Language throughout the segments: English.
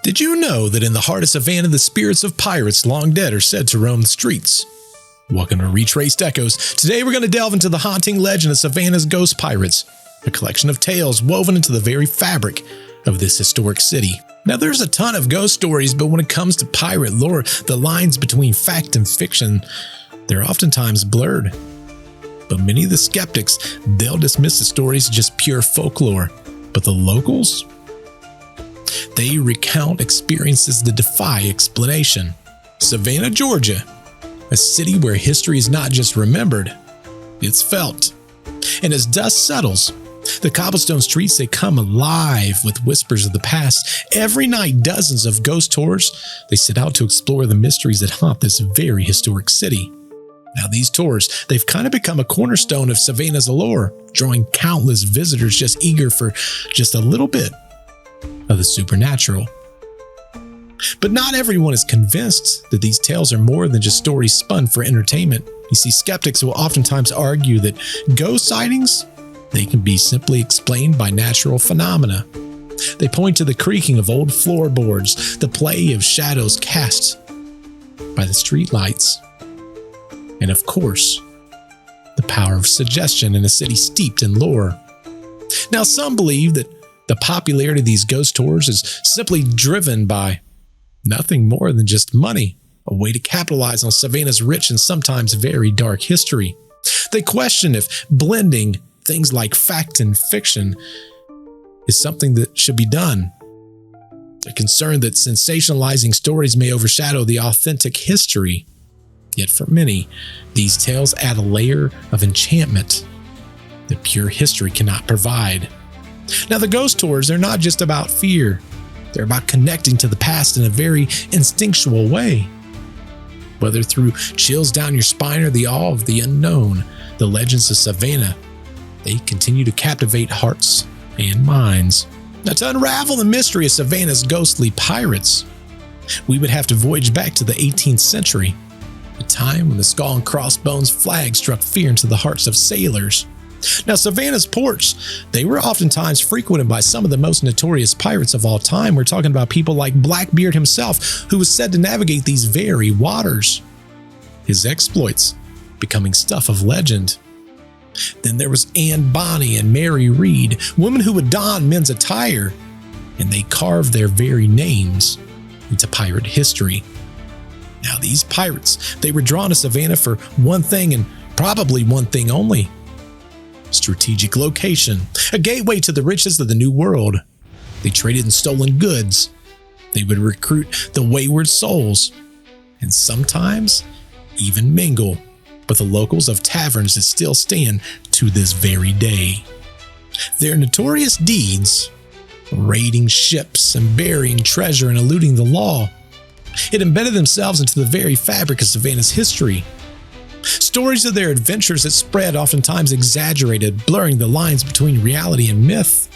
Did you know that in the heart of Savannah, the spirits of pirates long dead are said to roam the streets? Welcome to Retraced Echoes. Today we're going to delve into the haunting legend of Savannah's ghost pirates, a collection of tales woven into the very fabric of this historic city. Now, there's a ton of ghost stories, but when it comes to pirate lore, the lines between fact and fiction, they're oftentimes blurred. But many of the skeptics, they'll dismiss the stories as just pure folklore. But the locals, they recount experiences that defy explanation. Savannah, Georgia, a city where history is not just remembered, it's felt. And as dust settles, the cobblestone streets, they come alive with whispers of the past. Every night, dozens of ghost tours, they set out to explore the mysteries that haunt this very historic city. Now, these tours, they've kind of become a cornerstone of Savannah's allure, drawing countless visitors just eager for just a little bit of the supernatural. But not everyone is convinced that these tales are more than just stories spun for entertainment. You see, skeptics will oftentimes argue that ghost sightings, they can be simply explained by natural phenomena. They point to the creaking of old floorboards, the play of shadows cast by the streetlights, and of course, the power of suggestion in a city steeped in lore. Now, some believe that the popularity of these ghost tours is simply driven by nothing more than just money, a way to capitalize on Savannah's rich and sometimes very dark history. They question if blending things like fact and fiction is something that should be done. They're concerned that sensationalizing stories may overshadow the authentic history. Yet for many, these tales add a layer of enchantment that pure history cannot provide. Now, the ghost tours, they're not just about fear. They're about connecting to the past in a very instinctual way. Whether through chills down your spine or the awe of the unknown, the legends of Savannah, they continue to captivate hearts and minds. Now, to unravel the mystery of Savannah's ghostly pirates, we would have to voyage back to the 18th century, a time when the skull and crossbones flag struck fear into the hearts of sailors. Now, Savannah's ports, they were oftentimes frequented by some of the most notorious pirates of all time. We're talking about people like Blackbeard himself, who was said to navigate these very waters, his exploits becoming stuff of legend. Then there was Anne Bonny and Mary Read, women who would don men's attire, and they carved their very names into pirate history. Now, these pirates, they were drawn to Savannah for one thing and probably one thing only: strategic location, a gateway to the riches of the New World. They traded in stolen goods. They would recruit the wayward souls, and sometimes even mingle with the locals of taverns that still stand to this very day. Their notorious deeds, raiding ships and burying treasure and eluding the law, it embedded themselves into the very fabric of Savannah's history. Stories of their adventures that spread oftentimes exaggerated, blurring the lines between reality and myth.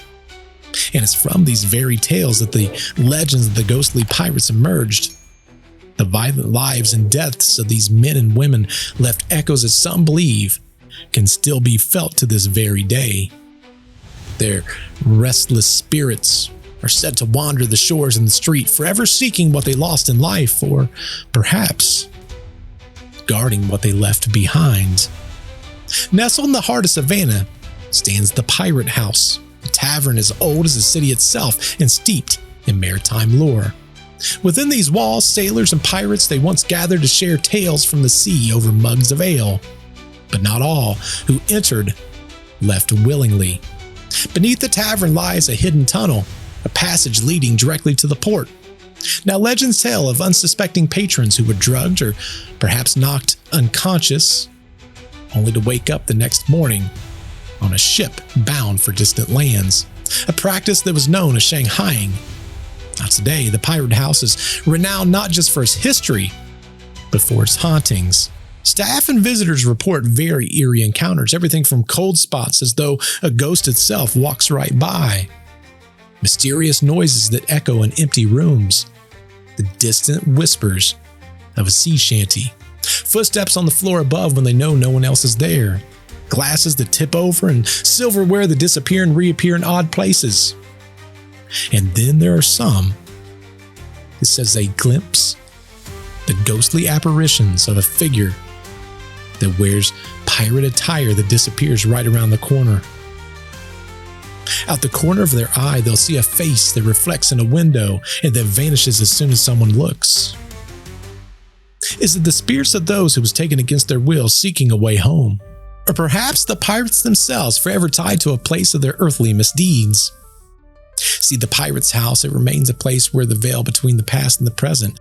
And it's from these very tales that the legends of the ghostly pirates emerged. The violent lives and deaths of these men and women left echoes that some believe can still be felt to this very day. Their restless spirits are said to wander the shores and the street, forever seeking what they lost in life, or perhaps guarding what they left behind. Nestled in the heart of Savannah stands the Pirate House, a tavern as old as the city itself and steeped in maritime lore. Within these walls, sailors and pirates, they once gathered to share tales from the sea over mugs of ale. But not all who entered left willingly. Beneath the tavern lies a hidden tunnel, a passage leading directly to the port. Now, legends tell of unsuspecting patrons who were drugged or perhaps knocked unconscious, only to wake up the next morning on a ship bound for distant lands, a practice that was known as Shanghaiing. Now, today, the Pirate House is renowned not just for its history, but for its hauntings. Staff and visitors report very eerie encounters, everything from cold spots as though a ghost itself walks right by, mysterious noises that echo in empty rooms, the distant whispers of a sea shanty, footsteps on the floor above when they know no one else is there, glasses that tip over and silverware that disappear and reappear in odd places. And then there are some It says they glimpse the ghostly apparitions of a figure that wears pirate attire that disappears right around the corner. Out the corner of their eye, they'll see a face that reflects in a window and then vanishes as soon as someone looks. Is it the spirits of those who was taken against their will seeking a way home? Or perhaps the pirates themselves forever tied to a place of their earthly misdeeds? See, the pirate's house, it remains a place where the veil between the past and the present,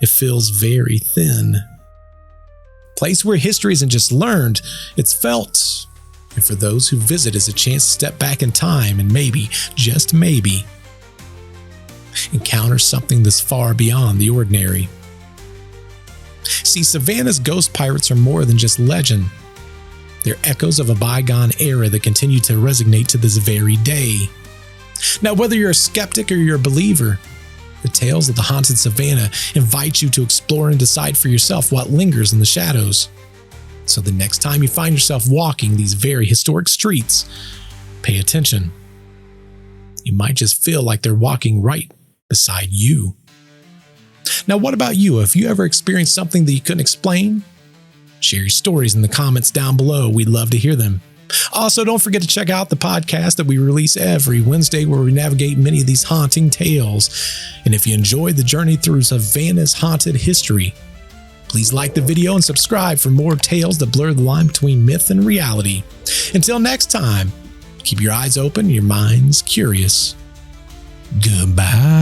it feels very thin. A place where history isn't just learned, it's felt. And for those who visit, it's a chance to step back in time and maybe, just maybe, encounter something that's far beyond the ordinary. See, Savannah's ghost pirates are more than just legend. They're echoes of a bygone era that continue to resonate to this very day. Now, whether you're a skeptic or you're a believer, the tales of the haunted Savannah invite you to explore and decide for yourself what lingers in the shadows. So the next time you find yourself walking these very historic streets, pay attention. You might just feel like they're walking right beside you. Now, what about you? Have you ever experienced something that you couldn't explain? Share your stories in the comments down below. We'd love to hear them. Also, don't forget to check out the podcast that we release every Wednesday where we navigate many of these haunting tales. And if you enjoyed the journey through Savannah's haunted history, please like the video and subscribe for more tales that blur the line between myth and reality. Until next time, keep your eyes open, your minds curious. Goodbye.